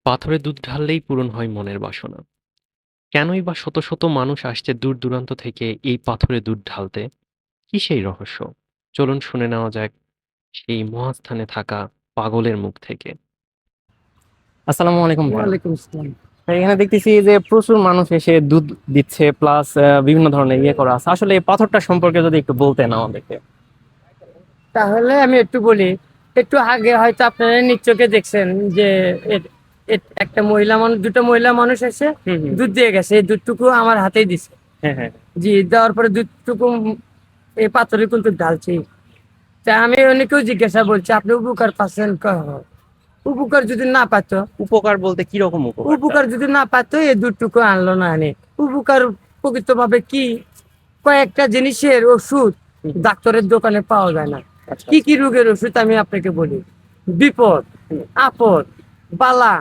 পাথরে দুধ ঢাললেই পূরণ হয় মনের বাসনা। কেনই বা শত শত মানুষ আসছে দূর দূরান্ত থেকে এই পাথরে দুধ ঢালতে? কি সেই রহস্য? চলুন শুনে নেওয়া যাক সেই মহাস্থানে থাকা পাগলের মুখ থেকে। আসসালামু আলাইকুম ভাইয়া। ওয়ালাইকুম আসসালাম। এখানে দেখতেছি যে প্রচুর মানুষ এসে দুধ দিচ্ছে, প্লাস বিভিন্ন ধরনের ইয়ে করা আছে। আসলে এই পাথরটা সম্পর্কে যদি একটু বলতেন আমাদেরকে। তাহলে আমি একটু বলি, একটু আগে হয়তো আপনারা নিজ চোখে দেখছেন যে একটা মহিলা মানুষ, দুটো মহিলা মানুষ এসে হুম হুম। দুধ দিয়ে গেছে। এই দুধটুকু আমার হাতেই দিছে। হ্যাঁ হ্যাঁ। জি, দেওয়ার পরে দুধটুকু এই পাথরে কিন্তু ঢালছি। তা আমি অনেকেও জিজ্ঞাসা বলছি, আপনি উপকার পাচ্ছেন? উপকার যদি না পাতো, উপকার বলতে কি রকম উপকার? উপকার যদি না পাতো এই দুধটুকু আনলো না আনে। উপকার প্রকৃতভাবে কি, কয়েকটা জিনিসের ওষুধ ডাক্তারের দোকানে পাওয়া যায় না। কি কি রোগের ওষুধ আমি আপনাকে বলি। বিপদ, আপদ, বালা,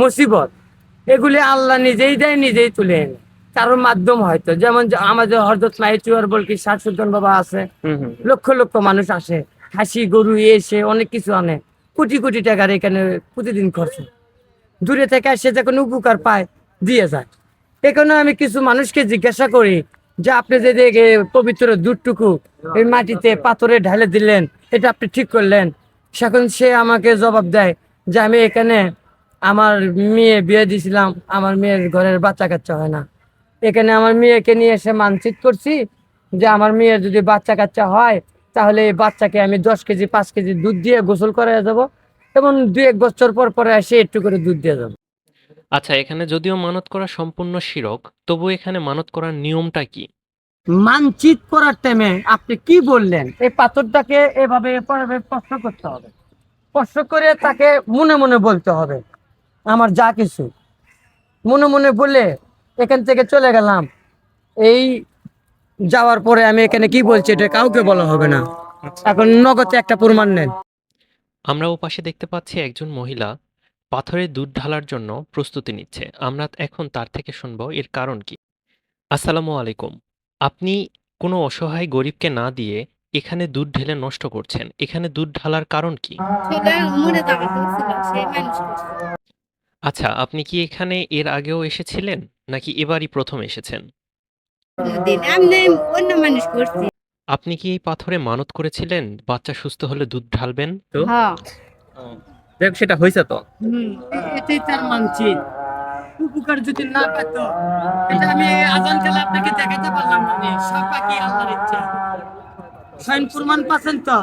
মুসিবত, এগুলি আল্লাহ নিজেই দেয়, নিজেই তুলে এনে। কারোর মাধ্যম হয়তো, যেমন যে আমাদের হযরত মাহিচুয়ার বলকি ষাট সুলতান বাবা আছে, হুম হুম। লক্ষ লক্ষ মানুষ আসে, খাসি গরু এসে অনেক কিছু আনে, কোটি কোটি টাকার এখানে প্রতিদিন খরচ। দূরে থেকে এসে যখন উপকার পায় দিয়ে যায়। এখানে আমি কিছু মানুষকে জিজ্ঞাসা করি যে আপনি যে পবিত্র দুধটুকু এই মাটিতে পাথরে ঢালে দিলেন, এটা আপনি ঠিক করলেন? সেখন সে আমাকে জবাব দেয় যে আমি এখানে আমার মেয়ে বিয়ে দিয়েছিলাম, আমার মেয়ের ঘরের বাচ্চা কাচ্চা হয় না। এখানে আমার মেয়েকে নিয়ে এসে মানসিক করছি যে আমার মেয়ের যদি বাচ্চা কাচ্চা হয়, তাহলে এই বাচ্চাকে আমি 10 কেজি 5 কেজি দুধ দিয়ে গোসল করে যাবো, এবং 2-1 বছর পর পরে এসে একটু করে দুধ দিয়ে যাবো। আচ্ছা, এখানে যদিও মানত করা সম্পূর্ণ শিরক, তবু এখানে মানত করার নিয়মটা কি? মানচিত করার টাইমে আপনি কি বললেন, এই পাথরটাকে এভাবে এভাবে স্পর্শ করতে হবে। স্পর্শ করে তাকে মনে মনে বলতে হবে আমার যা কিছু। মনে মনে বলে এখান থেকে চলে গেলাম। এই যাওয়ার পরে আমি এখানে কি বলছি এটা কাউকে বলা হবে না। এখন নগদে একটা প্রমাণ নেন। আমরা ওপাশে দেখতে পাচ্ছি একজন মহিলা পাথরে দুধ ঢালার জন্য প্রস্তুতি নিচ্ছে। আমরা এখন তার থেকে শুনবো এর কারণ কি। আসসালামু আলাইকুম। আপনি কোনো অসহায় গরিবকে না দিয়ে এখানে দুধ ঢেলে নষ্ট করছেন। এখানে দুধ ঢালার কারণ কি? ছেলে মরে যাওয়া ছিল, সেই মানুষ করছে। আচ্ছা, আপনি কি এখানে এর আগেও এসেছিলেন নাকি এবারই প্রথম এসেছেন? কোনদিন এমনি অন্য মানুষ করছি। আপনি কি এই পাথরে মানত করেছিলেন বাচ্চা সুস্থ হলে দুধ ঢালবেন? তো হ্যাঁ। দেখ, সেটা হয়েছে তো। এটাই তার মানচিত। উপকার যদি না পেত, এটা আমি আজান কালে আপনাকে দেখাতে পারলাম না। সব বাকি আল্লাহর ইচ্ছা। স্বয়ং প্রমাণ পাচ্ছেন তো?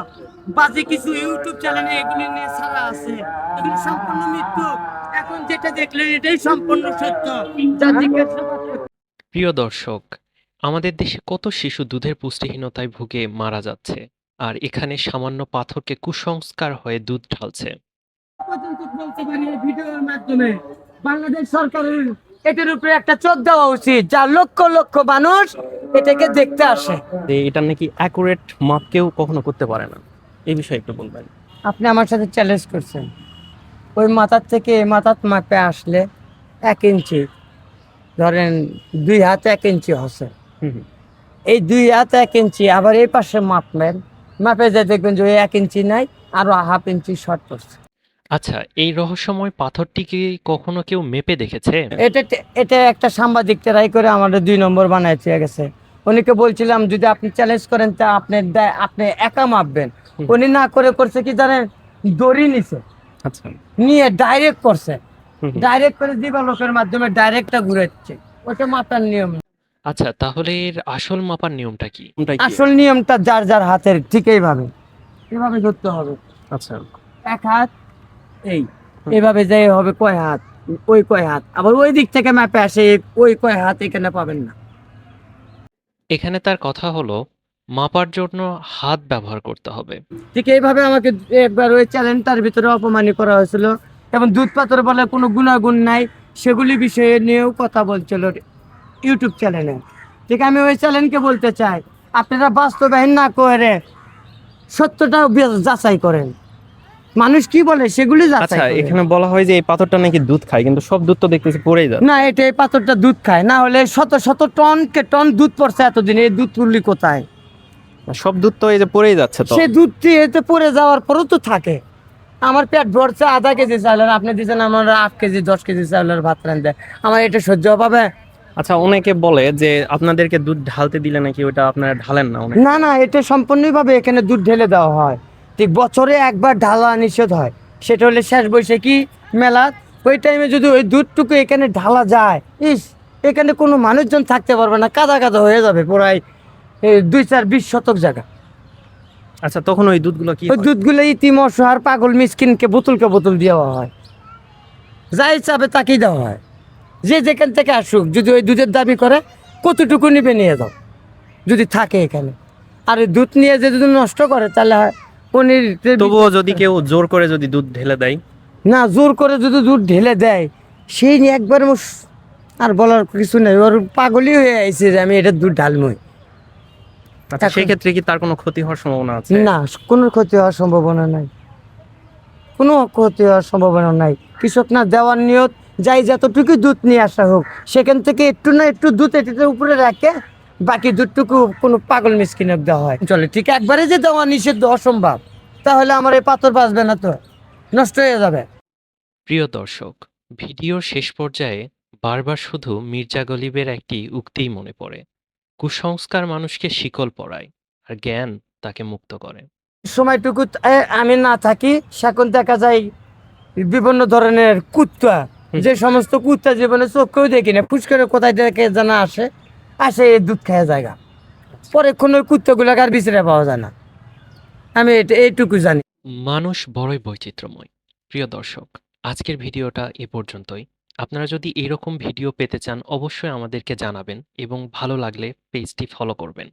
বাজে কিছু ইউটিউব চ্যানেলে এগুলি নিয়ে ছাড়া আছে, এগুলি সম্পূর্ণ মৃত্যু। এখন যেটা দেখলেন এটাই সম্পূর্ণ সত্য। যা জিজ্ঞাসা প্রিয় দর্শক, আমাদের দেশে কত শিশু দুধের পুষ্টিহীনতায় ভুগে মারা যাচ্ছে, আর এখানে সামান্য পাথরকে কুসংস্কার হয়ে দুধ ঢালছে। পর্যন্ত বলতে পারি এই ভিডিওর মাধ্যমে, বাংলাদেশ সরকারের এটার উপরে একটা চোখ দেওয়া উচিত, যা লক্ষ লক্ষ মানুষ এটাকে দেখতে আসে। যে এটা নাকি অ্যাকুরেট মাপ কেউ কখনো করতে পারে না, এই বিষয়ে একটু বলবেন। আপনি আমার সাথে চ্যালেঞ্জ করছেন, ওই মাথার থেকে এই মাথার মাপে আসলে 1 ইঞ্চি, ধরেন 2 হাত 1 ইঞ্চি হচ্ছে। হুম হুম। এই 2 হাত 1 ইঞ্চি আবার এই পাশে মাপবেন, মাপে যে দেখবেন যে ওই 1 ইঞ্চি নাই, আরো হাফ ইঞ্চি শর্ট পড়ছে। আচ্ছা, এই রহস্যময় পাথরটি কি কখনো কেউ মেপে দেখেছে? এটা এটা একটা সাংবাদিক ট্রাই করে আমাদের 2 নম্বর বানায় দিয়ে গেছে। উনিকে বলছিলাম যদি আপনি চ্যালেঞ্জ করেন তা আপনি একা মাপবেন। উনি না করে করছে কি জানেন, দড়ি নিছে, আচ্ছা। নিয়ে ডাইরেক্ট করছে। হুম হুম। ডাইরেক্ট করে দিবালোকের মাধ্যমে ডাইরেক্টটা ঘুরাচ্ছে। ওটা মাপার নিয়ম না। আচ্ছা, তাহলে এর আসল মাপার নিয়মটা কি? আসল নিয়মটা যার যার হাতের ঠিক এইভাবে এভাবে ধরতে হবে। আচ্ছা। 1 হাত এই এভাবে যাই হবে কয় হাত, ওই কয় হাত, আবার ওই দিক থেকে মাপে আসে ওই কয় হাত, এখানে পাবেন না। এখানে তার কথা হলো মাপার জন্য হাত ব্যবহার করতে হবে। ঠিক এইভাবে আমাকে একবার ওই চ্যালেঞ্জটার ভিতরে অপমানি করা হয়েছিল, এবং দুধ পাথর বলে কোনো গুণাগুণ নাই সেগুলি বিষয়ে নিয়েও কথা বলছিল ইউটিউব চ্যানেলে। ঠিক আমি ওই চ্যানেলকে বলতে চাই, আপনারা বাস্তবায়ন না করে সত্যটা যাচাই করেন। মানুষ কি বলে সেগুলি যাচাই আচ্ছা, করেন। এখানে বলা হয় যে এই পাথরটা নাকি দুধ খায়, কিন্তু সব দুধ তো দেখতেছি পড়েই যায়। না, এটা এই পাথরটা দুধ খায় না, হলে শত শত টন দুধ পড়ছে এতদিন, এই দুধ তুললি কোথায়? সব দুধ তো এই যে পড়েই যাচ্ছে তো। সে দুধটি এতে পড়ে যাওয়ার পরও তো থাকে। আমার পেট ভরছে 1/2 কেজি চাউলের, আপনি দিচ্ছেন আমার 8 কেজি 10 কেজি চাউলের ভাত রান্ধে, আমার এটা সহ্য পাবে? আচ্ছা, অনেকে বলে যে আপনাদেরকে দুধ ঢালতে দিলে নাকি ওটা আপনারা ঢালেন না অনেক। না না, এটা সম্পূর্ণভাবে এখানে দুধ ঢেলে দেওয়া হয়, ঠিক বছরে একবার ঢালা নিষেধ হয়, সেটা হলে শেষ বৈশাখী মেলা। ওই টাইমে যদি ওই দুধটুকু এখানে ঢালা যায়, ইস, এখানে কোনো মানুষজন থাকতে পারবে না, কাদা কাদা হয়ে যাবে প্রায় 2-4-20 শতক জায়গা। আচ্ছা, তখন ওই দুধগুলো কি ওই হয়? দুধগুলো ইতিম অসহায় পাগল মিসকিনকে বোতলকে বোতল দেওয়া হয়, যাই চাবে তাকেই দেওয়া হয়। যে যেখান থেকে আসুক, যদি ওই দুধের দাবি করে কতটুকু নিবে নিয়ে যাও, যদি থাকে এখানে। আর ওই দুধ নিয়ে যে যদি নষ্ট করে তাহলে হয় পনির। তবুও যদি কেউ জোর করে যদি দুধ ঢেলে দেয়? না, জোর করে যদি দুধ ঢেলে দেয়, সেই নিয়ে একবার আর বলার কিছু নেই, ওর পাগলই হয়ে আইছে যে আমি এটা দুধ ঢালমই। আচ্ছা, এখন- সেক্ষেত্রে কি তার কোনো ক্ষতি হওয়ার সম্ভাবনা আছে? না, কোনো ক্ষতি হওয়ার সম্ভাবনা নাই, কোনো ক্ষতি হওয়ার সম্ভাবনা নাই। কৃষক না দেওয়ার নিয়ত, যাই যতটুকু দুধ নিয়ে আসা হোক, সেখান থেকে একটু না একটু দুধ এটার উপরে রাখে, বাকি দুধটুকু কোনো পাগল মিসকিনের দেওয়া হয় চলে। ঠিক একবারে যে দেওয়া নিষিদ্ধ অসম্ভব, তাহলে আমার এই পাথর বাঁচবে না, তো নষ্ট হয়ে যাবে। প্রিয় দর্শক, ভিডিওর শেষ পর্যায়ে বারবার শুধু মির্জা গলিবের একটি উক্তিই মনে পড়ে: কুসংস্কার মানুষকে শিকল পরায়, আর জ্ঞান তাকে মুক্ত করে। সময়টুকু আমি না থাকি, সেখন দেখা যায় বিভিন্ন ধরনের কুত্তা, যে সমস্ত কুত্তা জীবনে চোখেও দেখি না, ফুসকারে কোথায় থেকে জানা আসে, এই দুধ খাওয়া জায়গা, পরে কোন ওই কুত্তাগুলাকে আর বিচারে পাওয়া যায় না। আমি এইটুকু জানি। মানুষ বড়ই বৈচিত্র্যময়। প্রিয় দর্শক, আজকের ভিডিওটা এ পর্যন্তই। আপনারা যদি এরকম ভিডিও পেতে চান, অবশ্যই আমাদেরকে জানাবেন এবং ভালো লাগলে পেজটি ফলো করবেন।